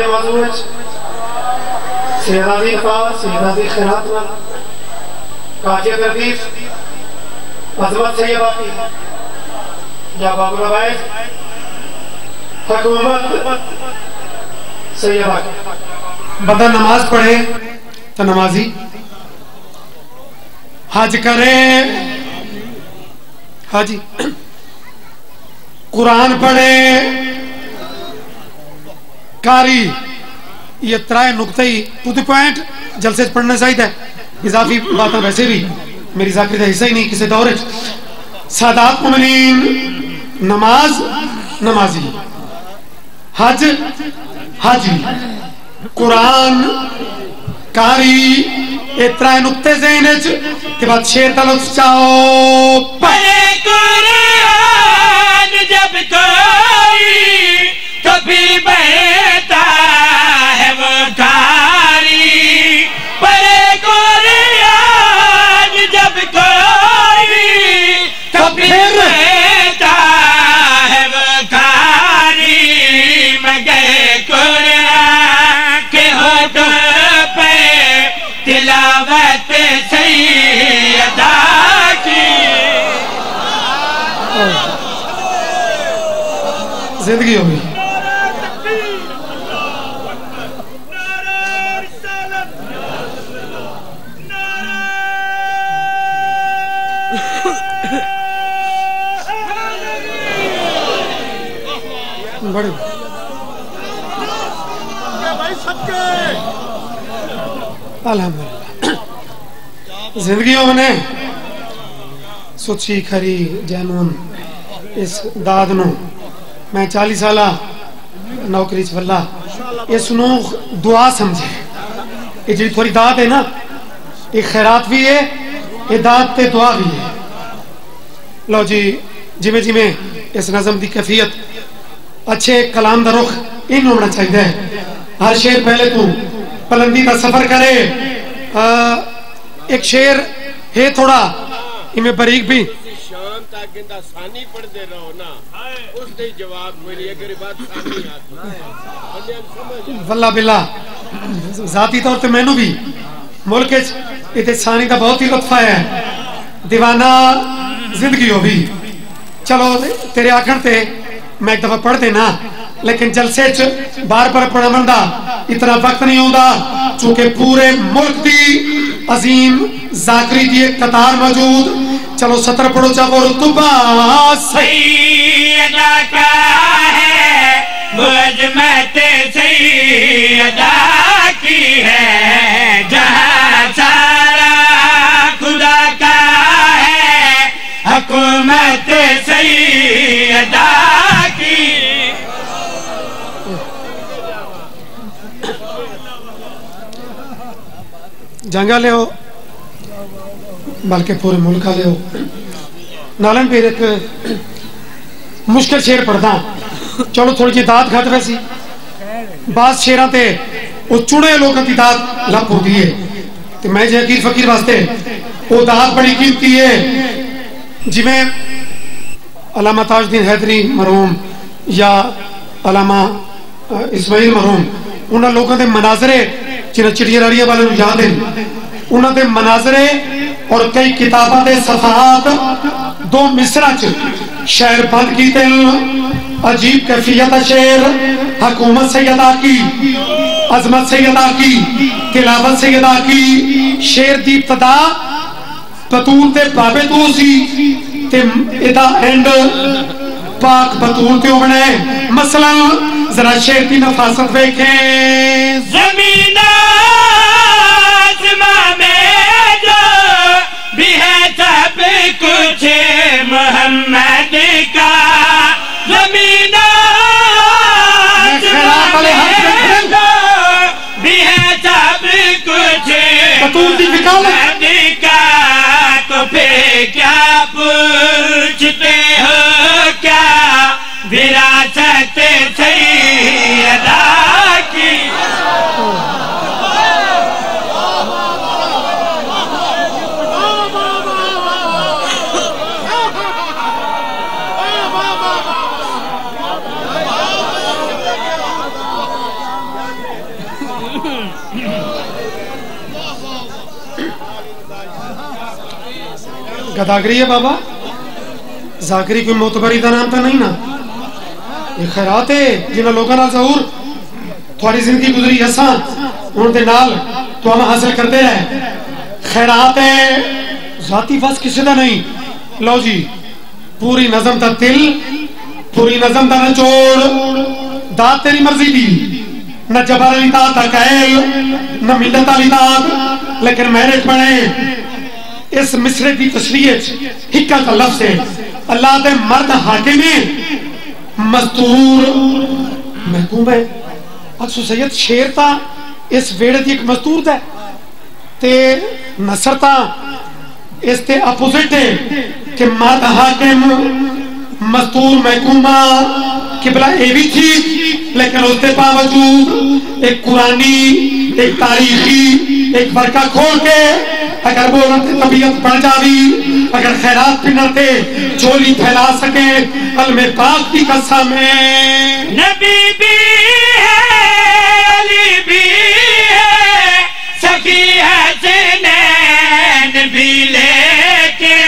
دے موضوع سیدازی خاص سیدازی خیرات والا قاضی ترتیب عظمت سیدہ کی یا باب العبائد حکومت سیدہ کی بندہ نماز پڑھے تو نمازی حج کرے حاجی قرآن پڑھے کاری یہ ترائے نقطہ ہی ٹو دی پوائنٹ جلسے پڑھنے چاہیے اضافی باتیں ویسے بھی میری ذاکری کا حصہ ہی نہیں کسی دور سادات مومنین نماز نمازی حج حاجی قرآن کاری اترائے نقطے ذہن کے بعد شیر تلفظ چاہو پڑھے قرآن جب کوئی تو پھر بہتا ہے وہ کاری پڑھے قرآن جب کوئی تو پھر بہتا ہے وہ کاری مگر قرآن کے ہوٹوں پہ تلاوت سیدہ کی زندگی ہوگی بڑی الحمدللہ زندگیوں میں نے سچی کھری جنون اس داد نو میں 40 سالہ نوکری چلا اس نو دعا سمجھے یہ جی تھوڑی داد ہے نا یہ خیرات بھی ہے یہ داد تے دعا بھی ہے لو جی جمیں جمیں اس نظم دی کیفیت اچھے کلام دا رخ ان ہونا چاہیے ہر شعر پہلے تو پلندی دا سفر کرے ایک شعر ہے تھوڑا میں باریک بھی شام تک گندا ثانی پڑھ دے رہو نا اس دے جواب ملی اگر بات ثانی آتی واللہ باللہ ذاتی طور تے میں نو بھی ملک اتنے ثانی دا بہت ہی لطف ہے دیوانہ زندگی ہو بھی چلو تیرے آکھن تے میں ایک دفعہ پڑھ دینا لیکن جلسے بار بار پڑھا بندہ اتنا وقت نہیں ہوتا چونکہ پورے ملک دی عظیم ذاکری دی ایک قطار موجود چلو سطر پڑھو چاہو رتبہ سیدہ کا ہے مجمت سیدہ کی ہے جہاں سارا خدا کا ہے حکومت سیدہ کی جنگا لے ہو بلکہ پورے ملکہ لے ہو نالن پھر ایک مشکل شیر پڑھتا چلو تھوڑی جی داد کھات ویسی بعض شیران تے وہ چڑے لوگوں کی داد لپ ہوتی ہے تو میں جی حقیر فقیر واسطے وہ داد بڑی قیمتی ہے جی میں علامہ تاج الدین حیدری مرحوم یا علامہ اسماعیل مرحوم انہاں لوگوں دے مناظرے جنہیں چڑیا راڑیاں والے یاد ہیں انہاں دے مناظرے اور کئی کتاباں دے صفحات دو مصرع شعر بند کیتے عجیب کیفیت شعر حکومت سیدہ کی عظمت سیدہ کی تلاوت سیدہ کی شعر دی ابتدا بطول تے بابے تو سی تے ادا اینڈ پاک بطول تے ہونے مثلا ذرا شعر دی نفاست دیکھیں زمین آسمان میں جو بھی ہے سب کچھ محمد کا زمین آسمان میں جو بھی ہے سب کچھ محمد کا تو پھر کیا پوچھتے ہو کیا وراثت سیدہ کی گداگری ہے بابا ذاکری کوئی معتبری دا نام تو نہیں نا یہ خیرات ہے جنہاں لوگوں نال ضرور تھوڑی زندگی گزری اساں ان دے نال تو ہم حاصل کرتے رہے خیرات ہے ذاتی بس کسی دا نہیں لو جی پوری نظم دا دل پوری نظم دا نچوڑ دا تیری مرضی دی نہ جبر علی تا تکیل نہ ملت علی تا لیکن میرے پڑھے اس مصرے کی تشریح حکمت کا لفظ ہے اللہ دے مرد حاکم مستور محکوم ہے اکسو سید شیر تا اس ویڑے دی ایک مستور ہے تے نصر تا اس تے اپوزٹ ہے کہ مرد حاکم مستور محکومہ قبلہ اے بھی تھی لیکن اس کے باوجود ایک قرآنی ایک تاریخی ایک برکہ کھول کے اگر وہ رہتے طبیعت بڑھ جاوی اگر خیرات پھنرتے چولی پھیلا سکے علم پاک کی قسم ہے نبی بھی ہے علی بھی ہے سخی ہے زینین بھی لے کے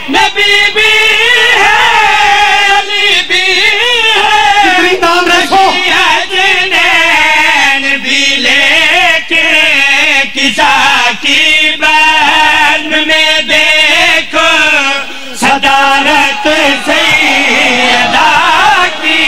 نبی بھی ہے علی بھی ہے کتنی دان رکھو زینین بھی لے کے کسا کی بان میں دیکھو صدارت سیدہ کی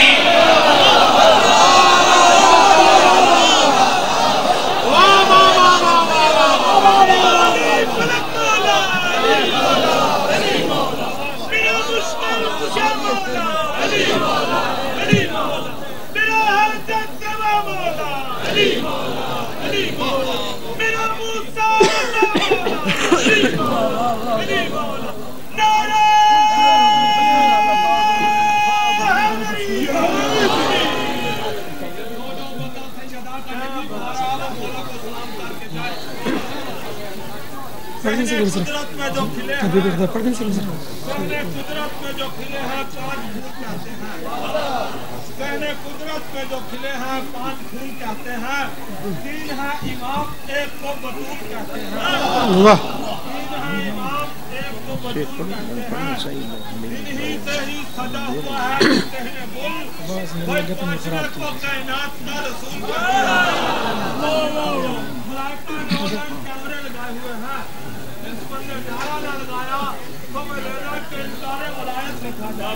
قدرت میں جو کھلے ہیں قدرت میں جو کھلے ہیں قدرت میں جو کھلے ہیں 5 پھول کہتے ہیں 3 ہے امام 1 کو بطور کہتے ہیں 3 ہے امام 1 کو بطور کہتے ہیں انہی سے ہی سجا ہوا ہے کہنے بول کوئی پوچھنے کو کائنات کا رسول ملائکہ کیمرے لگائے ہوئے ہیں اس پر نے نعرہ نہ لگایا تو میں لینا کہ انکار ولایت لکھا جائے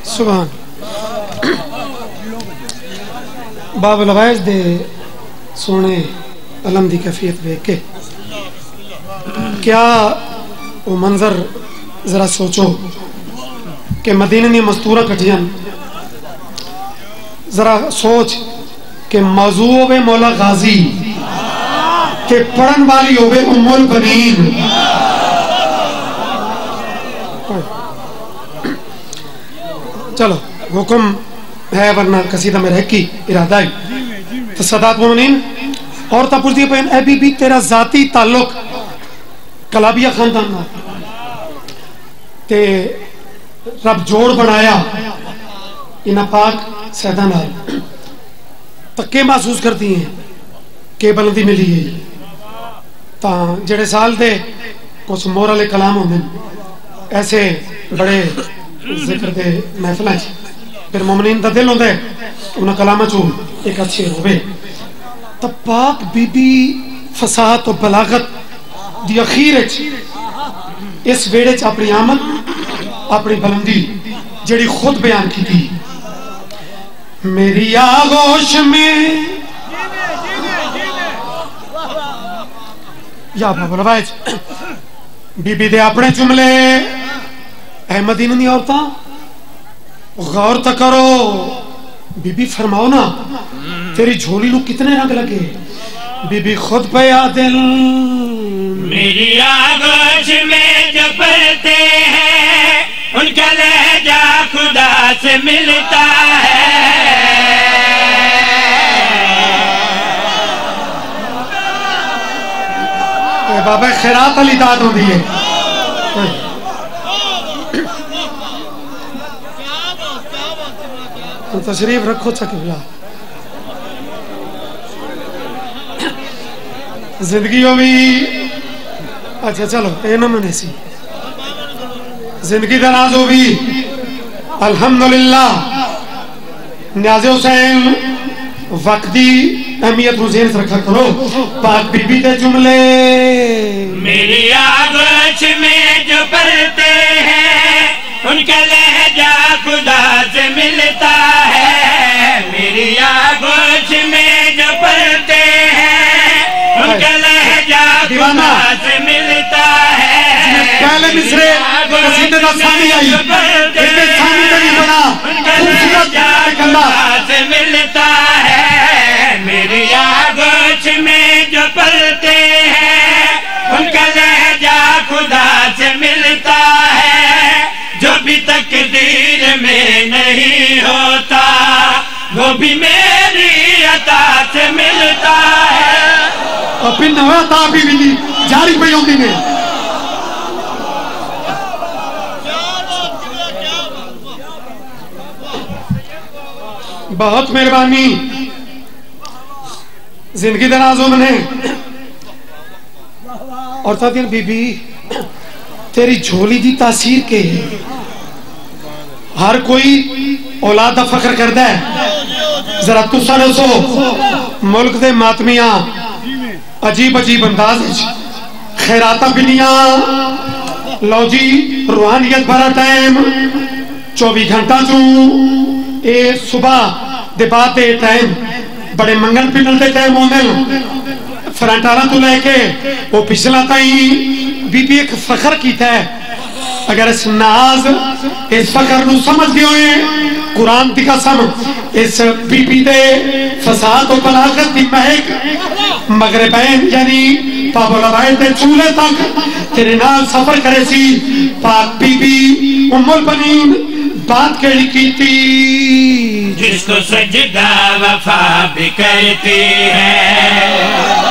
سبحان باب الوائز دے سونے علم دی کیفیت دیکھ کے کیا وہ منظر ذرا سوچو کہ مدینے میں مستورہ کٹیاں ذرا سوچ کہ موضوع ہوئے مولا غازی کہ پڑھن والی ہوئے ام البنین چلو حکم ہے ورنہ قصیدہ میں رہ کی ارادہ ہے تو صدات مومنین اور تا پوچھ دیا پہن اے بی بی تیرا ذاتی تعلق کلابیہ خاندان نہ تے رب جوڑ بنایا انہا پاک سیدہ نال تکے محسوس کرتی ہیں کہ بلندی ملی ہے تا جڑے سال دے کچھ مورال کلام ہوندے ایسے بڑے ذکر دے محفلیں پھر مومنین دا دل ہوندے انہا کلامہ چون ایک اچھے ہوئے تا پاک بی بی فصاحت و بلاغت دی اخیر اس ویڑے چ اپنی آمد اپنی بلندی جڑی خود بیان کی تھی میری آغوش میں یا بابا روایج بی بی دے اپنے جملے اے مدینہ نہیں عورتاں غور تا کرو بی بی فرماؤ نا تیری جھولی نو کتنے رنگ لگے بی بی خود پیا دل میری آغوش میں جو پڑھتے ہیں ان کا لہجہ خدا سے ملتا ہے اے بابا خیرات علی داد ہوں دیئے تشریف رکھو چکلا زندگی ہو بھی اچھا چلو اے نہ منے سی زندگی دراز ہو بھی الحمدللہ نیاز حسین وقت دی اہمیت روزین سے رکھا کرو پاک بی بی دے جملے میری آغوش میں جو پڑھتے ہیں ان کا لہجہ خدا سے ملتا ہے میری آغوش میں جو پڑھتے ہیں ان کا لہجہ خدا سے ملتا ہے پہلے مصرے قصیدے دا ثانی آئی اتنے ثانی تے نہیں بنا ان کا لہجہ خدا سے ملتا ہے میری آغوش میں جو پڑھتے ہیں ان کا لہجہ خدا سے ملتا ہے جو بھی تقدیر میں نہیں ہوتا وہ بھی میری عطا سے ملتا ہے اور پھر نوے عطا بھی ملی جاری پہ ہوندی نے بہت مہربانی زندگی درازوں میں اور تادین بی بی تیری جھولی دی تاثیر کے ہر کوئی اولاد دا فخر کردہ ہے ذرا تو سارے سو ملک دے ماتمیاں عجیب عجیب انداز خیراتہ بنیاں لو جی روحانیت بھرا ٹائم 24 گھنٹہ چوں اے صبح دے بعد دے ٹائم بڑے منگل پنل دے ٹائم ہوندے فرانٹارا تو لے کے وہ پچھلا تائیں بی بی ایک فخر کیتا ہے اگر اس ناز اس فخر نو سمجھ گئے ہوئے قرآن دی قسم اس بی بی دے فساد و بلاغت دی مہک مغربین یعنی پابولارائے دے چولے تک تیرے نال سفر کرے سی پاک بی بی ام البنین بات کہی کی تھی جس کو سجدہ وفا بھی کرتی ہے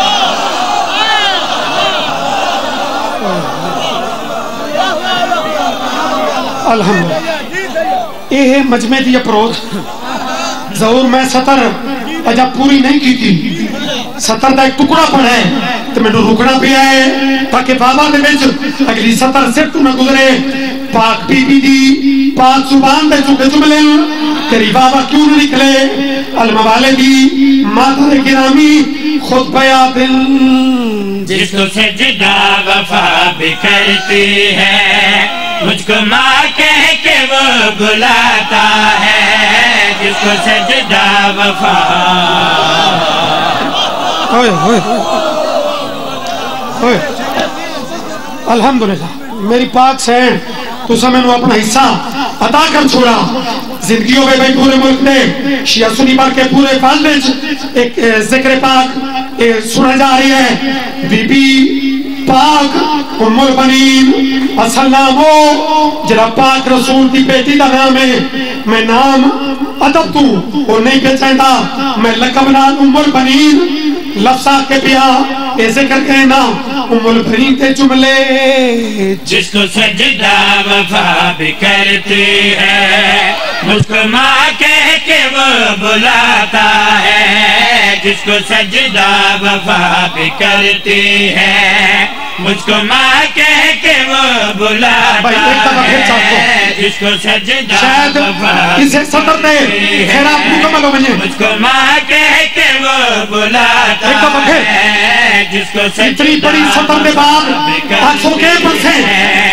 الحمدللہ یہ ہے مجمع دی اپروچ ضرور میں سطر اجا پوری نہیں کی تھی سطر دا ایک ٹکڑا پڑھا ہے تو میں نے رکنا پہ آئے تاکہ بابا دے بیچ اگلی سطر صرف تو نہ گزرے پاک بی بی دی پاک زبان دے چکے جملے تیری بابا کیوں نہ نکلے الموالے دی مادر گرامی خود بیا دل جس کو سجدہ وفا بھی کرتی ہے مجھ کو ماں کہہ کے وہ بلاتا ہے جس کو سجدہ وفا الحمدللہ میری پاک سین تو سمجھنو اپنا حصہ عطا کر چھوڑا زندگیوں میں بھائی پورے ملک نے شیعہ سنی بار کے پورے فالج ایک ذکر پاک سنا جا رہی ہے بی بی پاک ام البنین اصل نام ہو جرا پاک رسول دی بیٹی دا نام ہے میں نام ادب تو وہ نہیں پہچانتا میں لقب نام ام البنین لفظہ کے پیا اے ذکر کہنا ام البنین کے جملے جس کو سجدہ وفا بھی کرتی ہے مجھ کو ماں کہہ کے وہ بلاتا ہے جس کو سجدہ وفا بھی کرتی ہے مجھ کو ماں کہہ کے وہ بلاتا ہے جس کو سجدہ وفا اسے سطر دے خیرات مکمل ہو بنیے مجھ کو ماں کہہ کے وہ بلاتا ہے جس کو اتنی بڑی سطر دے بعد آج سو کے پر سے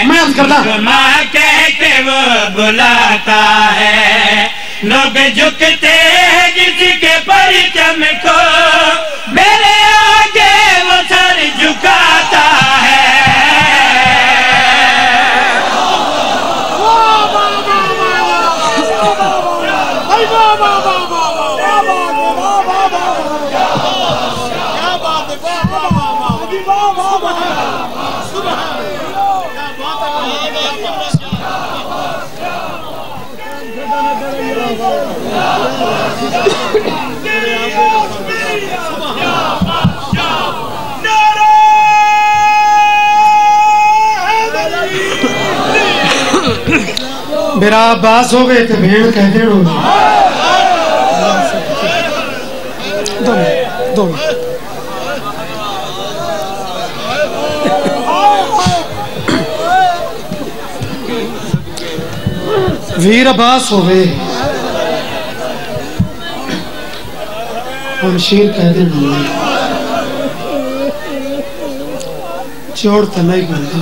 میں عرض کرتا ماں کہہ کے وہ بلاتا ہے لوگ جھکتے ہیں کسی کے پرچم کو میرے آگے وہ سر جھکاتا ہے میرا عباس ہو گئے تو بھیڑ کہہ دیں دو ویر عباس ہوئے ہم شیر کہہ دیں چوڑ تو نہیں بنتا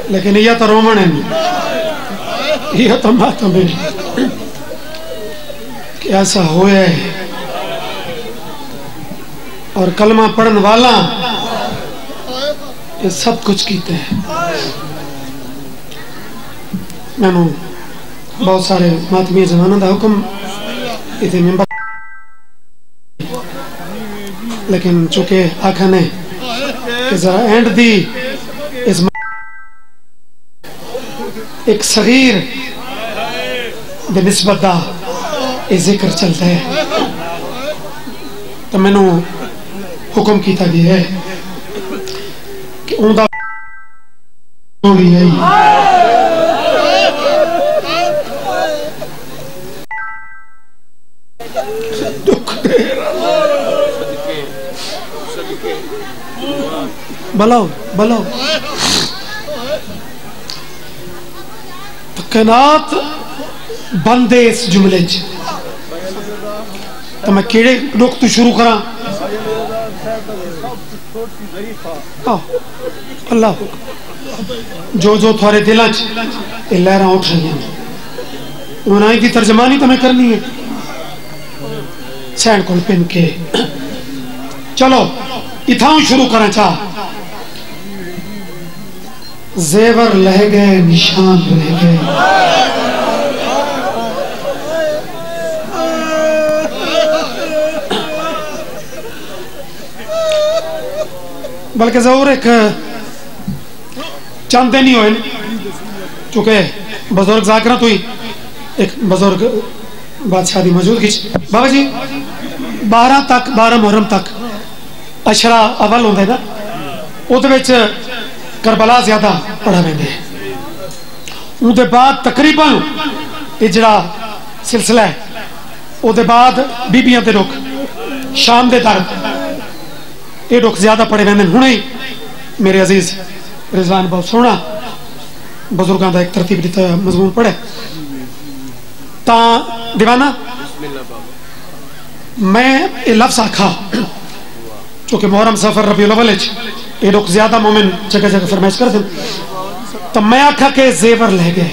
لیکن یہ تو رومن ہے یہ تو ماتم ہے کہ ایسا ہویا ہے اور کلمہ پڑھن والا یہ سب کچھ کیتے ہیں میں نے بہت سارے ماتمی زمانہ دا حکم اتنے ممبر لیکن چونکہ آکھا نے کہ ذرا اینڈ دی اس ایک صغیر دے نسبت دا یہ ذکر چلتا ہے تو میں نے حکم کیتا گیا ہے کہ ان دا ہوئی ہے بلاؤ بلاؤ کائنات بندے اس جملے تو میں کیڑے لوگ تو شروع کرا اللہ جو تھوڑے دلچ یہ لہرہ اٹھ رہی ہیں انہیں کی ترجمانی تو میں کرنی ہے سینڈ کول پن کے چلو اتھاؤں شروع کرنا چاہ زیور لہ گئے نشان رہ گئے بلکہ ضرور ایک چاندے نہیں ہوئے چونکہ بزرگ ذاکرت ہوئی ایک بزرگ بادشاہ دی موجود کیچ بابا جی 12 محرم تک اشرا اول ہوندے نا او دے وچ کربلا زیادہ پڑھا ویندے اون دے بعد تقریباً یہ جڑا سلسلہ ہے او دے بعد بیبیاں دے رخ شام دے درد یہ رخ زیادہ پڑھے ویندے ہن ہی میرے عزیز رضوان بہت سونا بزرگاں دا ایک ترتیب دیتا مضمون پڑھے تا دیوانہ میں یہ لفظ آکھا چونکہ محرم سفر ربیع الاول یہ لوگ زیادہ مومن جگہ جگہ فرمائش کر دیں تو میں آکھا کہ زیور لہ گئے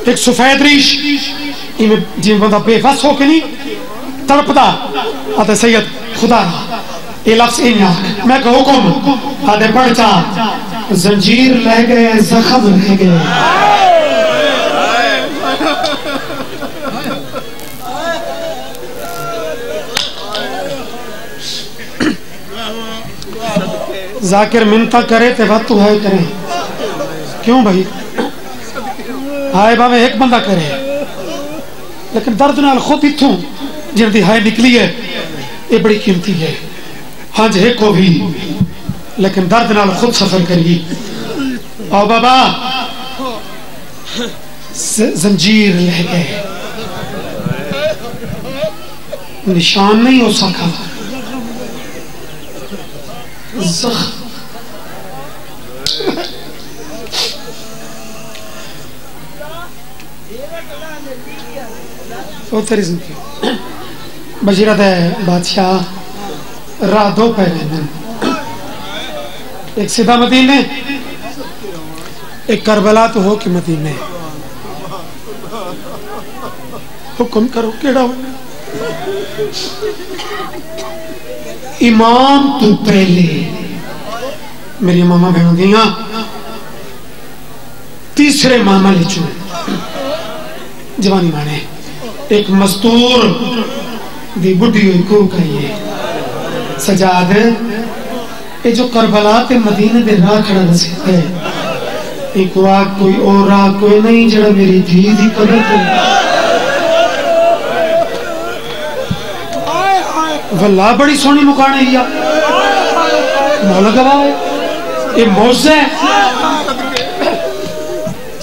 ایک سفید ریش جی بندہ بے فس ہو کے نہیں تڑپدا آتے سید خدا رہا یہ لفظ این آکھ میں کہ حکم آتے پڑھ چاہ زنجیر لہ گئے زخم لہ گئے ذاکر منتا کرے تے وقت تو ہے کریں کیوں بھائی ہائے باوے ایک بندہ کرے لیکن درد نال خود اتھوں جن دی ہائے نکلی ہے یہ بڑی قیمتی ہے ہاں جے کو بھی لیکن درد نال خود سفر کری او بابا زنجیر لہ گئے نشان نہیں ہو سکا بشیرت ہے بادشاہ راہ دو پہلے ایک سیدھا مدینے ایک کربلا تو ہو کہ مدینے حکم کرو کیڑا ہونا امام تو پہلے میری ماما بہنوں گیا تیسرے ماما لے چوئے جوانی مانے ایک مستور دی بڑی ہوئی کو کہیے سجاد یہ جو کربلا تے مدینہ دے راہ کھڑا نصیب ہے ایک واق کوئی اور راہ کوئی نہیں جڑا میری دھی دی قدر تے واللہ بڑی سونی مکانے ہی مولا گواہ ہے یہ موزے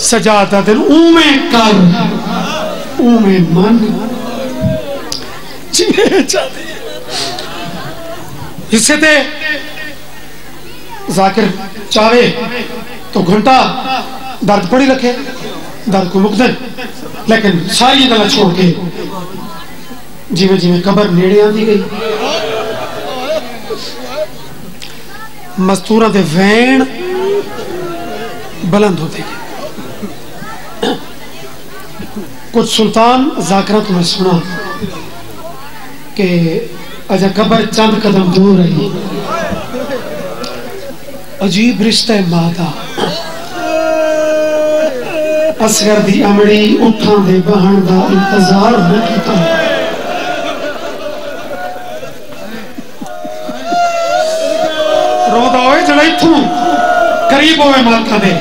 سجادہ دن اومیں کر میں من چاہتے حصے تے ذاکر چاہے تو گھنٹہ درد پڑی رکھے درد کو مقدر لیکن ساری گلا چھوڑ کے جیویں جیویں قبر نیڑے آندی گئی مستوراں دے وین بلند ہوتے گئے کچھ سلطان ذاکرہ تو میں سنا کہ اجا قبر چند قدم دور رہی عجیب رشتہ مادہ اصغر دی امڑی اٹھاں دے بہن دا انتظار نہ کیتا رو دا ہوئے جڑائی تھوں قریب ہوئے مالکہ دے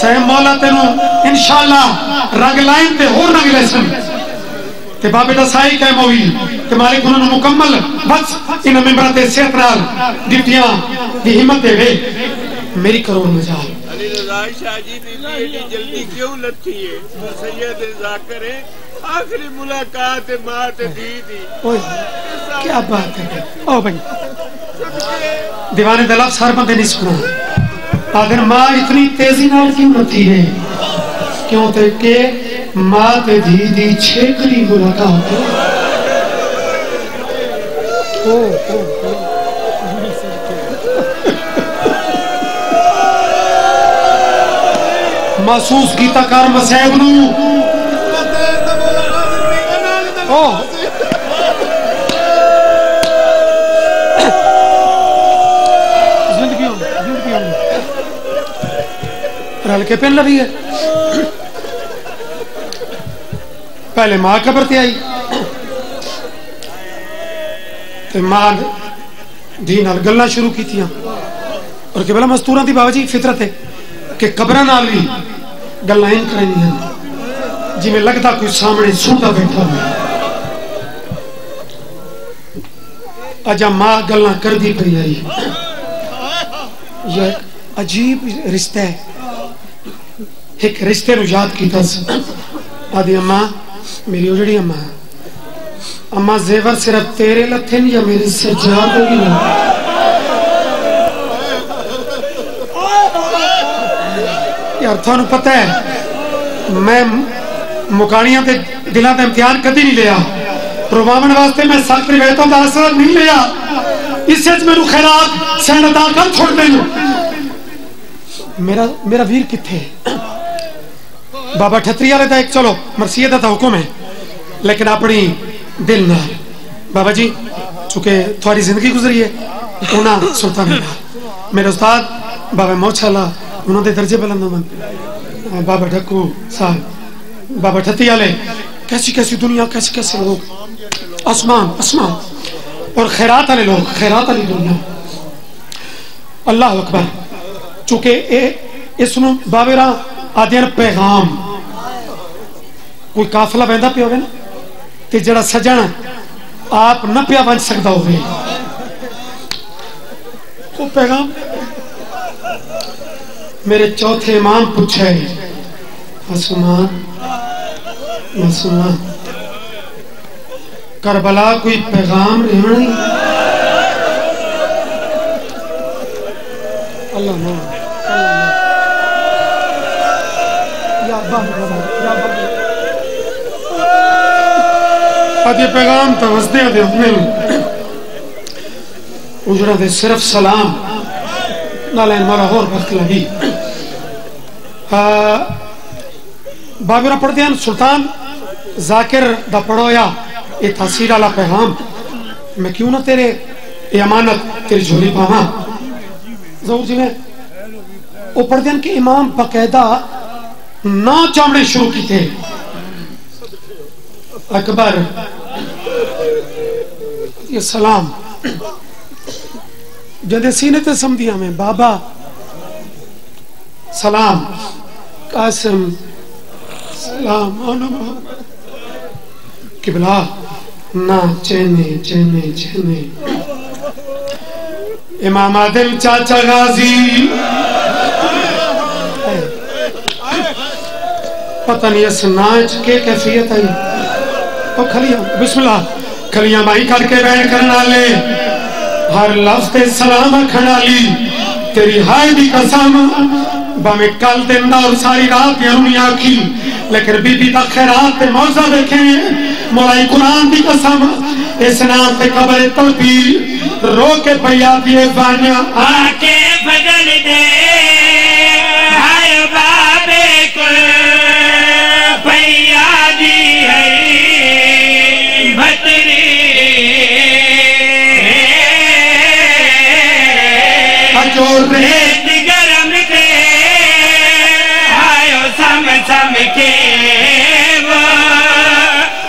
سہم مولا تینوں انشاءاللہ رنگ لائن تے ہور رنگ لیسن تے بابے دا سائی کہے موئی تے مالک انہوں نے مکمل بس انہوں ممبرہ تے سیت رال ڈپٹیاں دی ہمت دے وے میری کروڑ مجال علی رضا شاہ جی بی بی جلدی کیوں لٹھی ہے سید ذاکر ہے آخری ملاقات ماں تے دی کیا بات ہے او بھائی دیوانے دلاب سار بندے نہیں سنا آدھر ماں اتنی تیزی نال کیوں لٹھی ہے کیوں تے کہ ماں تے دی چھیکری ملاقات ہے محسوس کیتا کار مسیب نو زندگی ہوں رل کے پہن لگی ہے پہلے ماں قبر تے آئی تے ماں دی نال گلاں شروع کی تھیاں اور کہ بلا مستوراں دی بابا جی فطرت ہے کہ قبراں نال بھی گلاں ان کرنی ہیں جی میں لگتا کوئی سامنے سنتا بیٹھا ہوا اجا ماں گلاں کر دی پئی آئی یہ عجیب رشتہ ہے ایک رشتے نو یاد کیتا آدھی اماں میری اجڑی اماں اماں زیور صرف تیرے لتھن یا میری سجاد ہوگی نا یار تھانو پتہ ہے میں مکانیاں تے دلاں تے امتحان کدی نہیں لیا پروامن واسطے میں سخت روایتوں دا اثر نہیں لیا اس سے میں خیرات سیندا کر چھوڑ دینو میرا ویر کتھے بابا ٹھتری والے دا ایک چلو مرثیے دا حکم ہے لیکن اپنی دل نہ بابا جی چونکہ تھوڑی زندگی گزری ہے انہاں سلطان میرے استاد بابا موچھالا انہوں دے درجے بلند من بابا ڈھکو صاحب بابا ٹھتی والے کیسی کیسی دنیا کیسے کیسے لوگ آسمان اور خیرات والے لوگ خیرات والی دنیا اللہ اکبر چونکہ اس نو بابے را آدھے پیغام کوئی قافلہ بہندا پیا ہوئے نا تے جڑا سجن آپ نہ پیا بن سکتا ہوئے وہ پیغام میرے چوتھے امام پوچھے معصومان کربلا کوئی پیغام رہنی اللہ نو یہ پیغام تو وسدے دے اپنے اجرا دے صرف سلام نالین مارا اور وقت لگی بابرہ پڑھ دیا سلطان ذاکر دا پڑھویا یہ تحصیل والا پیغام میں کیوں نہ تیرے یہ امانت تیری جھولی پاواں ضرور جی میں وہ پڑھ دیا کہ امام باقاعدہ 9 چامڑے شروع کی تھے اکبر یہ سلام جدے سینے تے سمدھیا میں بابا سلام قاسم سلام قبلہ نا چینے امام عادل چاچا غازی پتہ نہیں اس ناچ کے کیفیت ہے تو کھلیاں بسم اللہ کھلیاں بائی کر کے بیٹھ کرنا لے ہر لفظ تے سلام کھڑا لی تیری ہائے دی قسم میں کل دن اور ساری رات یعنی آکھی لیکن بی بی دا خیرات تے موزہ دیکھیں مولائی قرآن دی قسم اس نام تے قبر تلبی رو کے پیا دیے بانیا آکے بدل دے ہائے بابے کو پیا دی ہے بھتری اجور رے سم کے وہ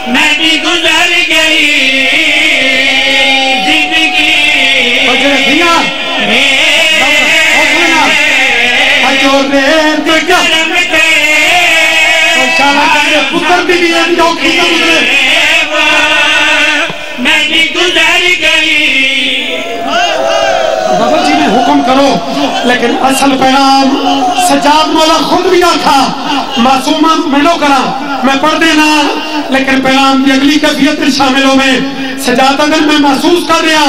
ندی گزر گئی زندگی گرم کے وہ ندی گزر گئی بابا جی نے حکم کرو لیکن اصل پیغام سجاد مولا خود بھی آکھا معصومہ ملو کرا میں پڑھ دینا لیکن پیغام کی اگلی کیفیت شامل ہو میں سجاد اگر میں محسوس کر دیا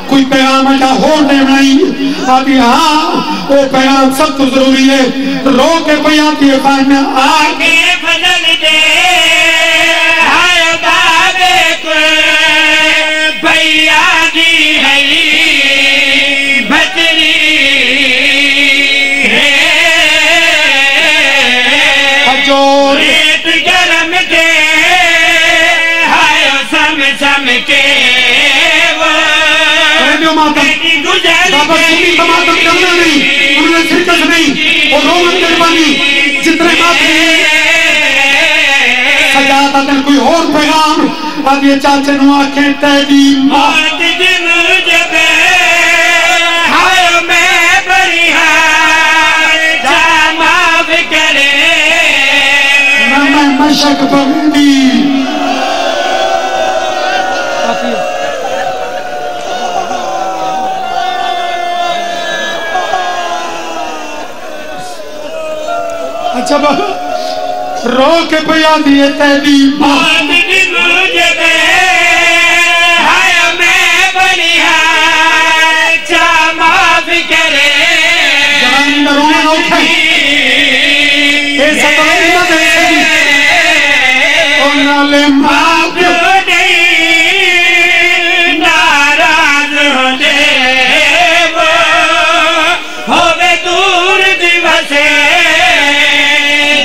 کوئی پیغام اجا ہو دے نہیں آتی ہاں وہ پیغام سب تو ضروری ہے رو کے کوئی آتی ہے فائنہ آگے بدل دے ہائے بابے کو بھیا دی ہے بھتری ریت گرم کے ہائے سم سم کے وہ بیٹی گزر گئی انہوں نے شرکت نہیں اور رومن گربانی جتنے ماتری سجاد اگر کوئی اور پیغام آدھے چاچے نو آنکھیں تیدی موت دن جب ہائے میں بریہاں جا معاف کرے میں مشک بندی اچھا رو کے پیا دیے تیدی موت دن جب ہائے میں بریہاں جا معاف کرے جوانی میں رونے روکھیں اے ستروں میں دے نالے معاف ناراض ہو دے وہ ہوے دور دیوسے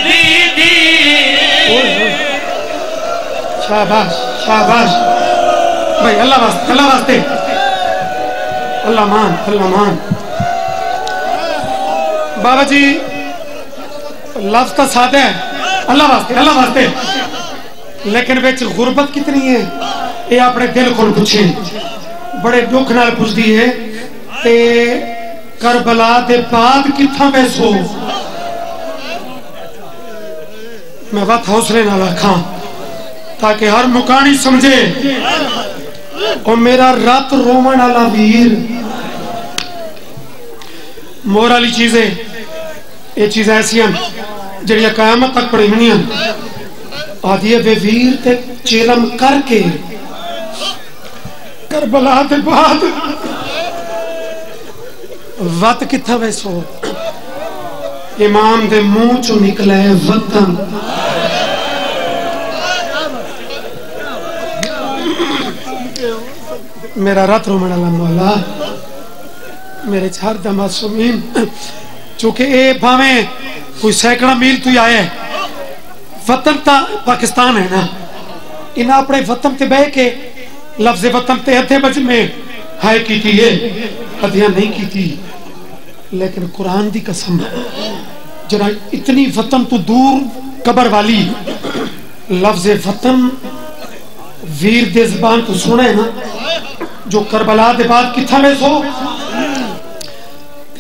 دیدی شاباش شاباش بھائی اللہ واسطے اللہ واسطے اللہ مان بابا جی لفظ تو سادہ ہے اللہ واسطے لیکن بچ غربت کتنی ہے یہ اپنے دل کو پوچھیں بڑے دکھ نال پوچھتی ہے تے کربلا دے بعد کتھاں بیسو میں وقت حوصلے نہ رکھاں تاکہ ہر مکانی سمجھے اور میرا رات رومن والا ویر مور والی چیزیں یہ چیزیں ایسی ہیں جڑیاں قیامت تک پڑی نہیں ہیں آدھیے بے ویر تے چیلم کر کے کربلا دے بعد وقت کتھا ویسو امام دے منہ چو نکلے وطن میرا رات رومن والا مولا میرے چار دا معصومین چونکہ اے بھاویں کوئی سینکڑا میل تو ہی آیا ہے وطن تا پاکستان ہے نا انہاں اپنے وطن تے بہ کے لفظ وطن تے ادھے بج میں ہائے کیتی ہے ادھیاں نہیں کیتی لیکن قرآن دی قسم جنا اتنی وطن تو دور قبر والی لفظ وطن ویر دے زبان تو سنے نا جو کربلا دے بعد کتھا میں سو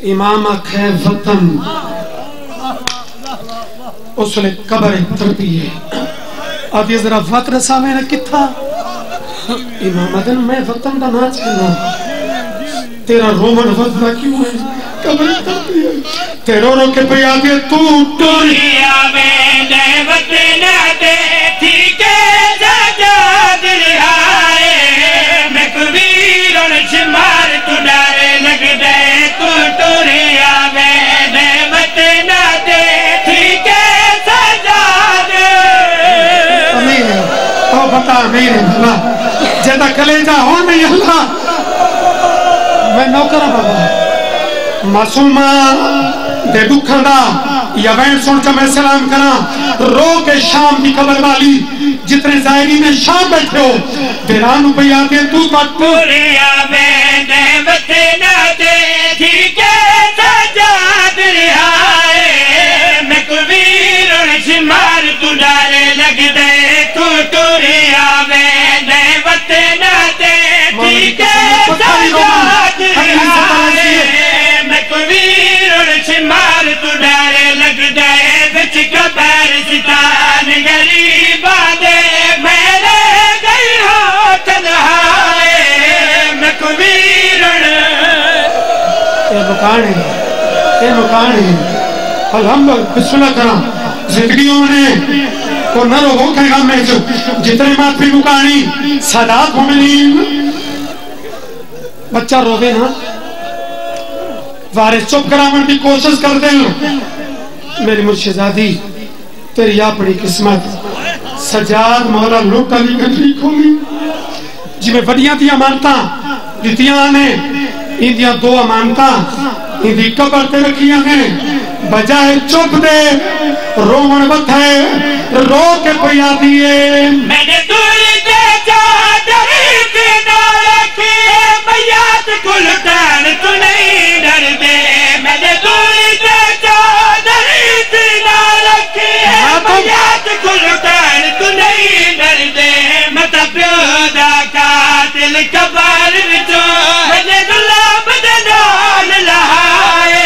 امام آکھے وطن اس لئے قبر تربی ہے آدھی ذرا وقت رسا میں نے کتھا امام آدھن میں وطن دا ناچ کرنا تیرا رومن وطن کیوں ہے قبر تے رو رو کے پہ آگے تو ٹوریا میں نعمت نہ دے تھی کہ سجاد رہائے میں کبیر اور شمار تو ڈارے لگ دے تو ٹوریا میں نعمت نہ دے تھی کہ سجاد امیر ہے او بتا امیر ہے اللہ جیدہ کلیجہ ہو نہیں اللہ میں نوکرہ بابا معصومہ دے دکھاں دا یا وین سن چا میں سلام کرا رو کے شام کی قبر والی جتنے زائرین میں شام بیٹھے ہو دیرانو پہ آگے تو تک ٹوریا میں نعمت نہ دے تھی کہ سجاد رہائے میں کبیر اور شمار تو ڈارے لگ دے تو ٹوریا میں نعمت نہ دے تھی کہ سجاد رہائے میں کبیر اور شمار تو ڈارے لگ دے بچ کبیر ستان غریب آدے میرے گئی ہو تنہائے میں کبیر اے مکان ہے الحمدللہ بسم اللہ کرام زندگیوں نے کو نہ روگوں کے غم میں جتنے مات بھی مکانی صدات مومنین بچہ روے نا وارث چپ کرامن کی کوشش کر دیں میری مرشدادی تیری اپنی قسمت سجاد مولا لوٹ علی گھنٹی کھولی جی میں وڈیاں دی امانتاں دیتیاں نے اندیاں دو امانتاں اندی قبر تے رکھیاں ہیں بجائے چپ دے رومن بتھائے رو کے پیا دیئے میں نے دوری دے چادر کے نہ رکھے بیات کلتان تو نہیں ڈر دے میں نے دوری دے چادر کے نہ رکھے بیات کلتان تو نہیں ڈر دے متا پیودا قاتل کبار وچوں میں نے گلاب دے نال لہائے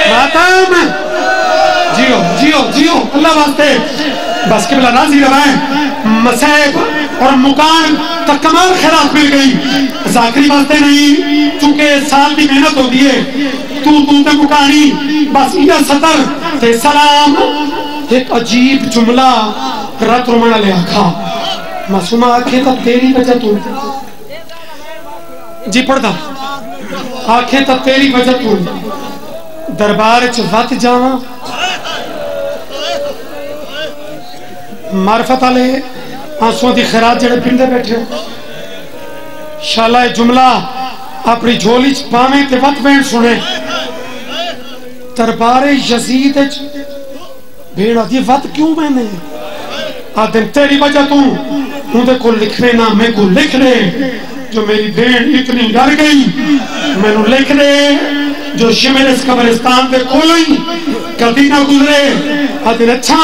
ماتم جیو جیو جیو اللہ واسطے بس قبلہ راضی روائیں مسائب اور مکان تک کمال خیرات مل گئی ذاکری واسطے نہیں چونکہ سال بھی محنت ہو دیئے تو تے مکانی بس یہ صدر تے سلام ایک عجیب جملہ رات رومانہ لے آکھا معصومہ آنکھیں تا تیری وجہ تو جی پڑھ دا آنکھیں تا تیری وجہ تو دربار وقت جاواں معرفت آلے آنسوں دی خیرات جڑے پندے بیٹھے شالہ جملہ اپنی جھولی پامیں تے وقت بین سنے دربار یزید بھیڑا دی وقت کیوں میں نے آدم تیری وجہ تو مجھے کو لکھنے نہ میں کو لکھ لے جو میری بین اتنی ڈر گئی میں نو لکھ لے جو شمر اس قبرستان پہ کوئی کبھی نہ گزرے آدھر اچھا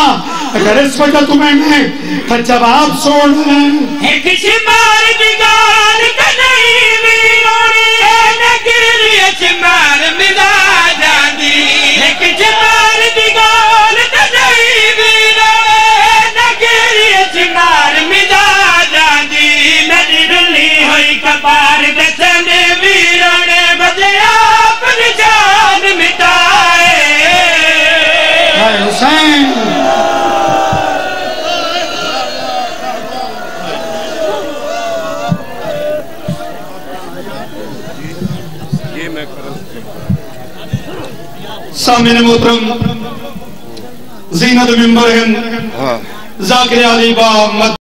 اگر اس وجہ تمہیں نے تو جواب سوڑ ایک شمار دگار کا نہیں میلوڑی نگری شمار مزا جاندی ایک شمار دگار کا نہیں میلوڑی نگری شمار مزا جاندی میری رلی ہوئی کبار دسن ویروڑے بدے آپ نشان مٹائے حسین سامنے محترم زینت ممبر ہیں ذاکر علی با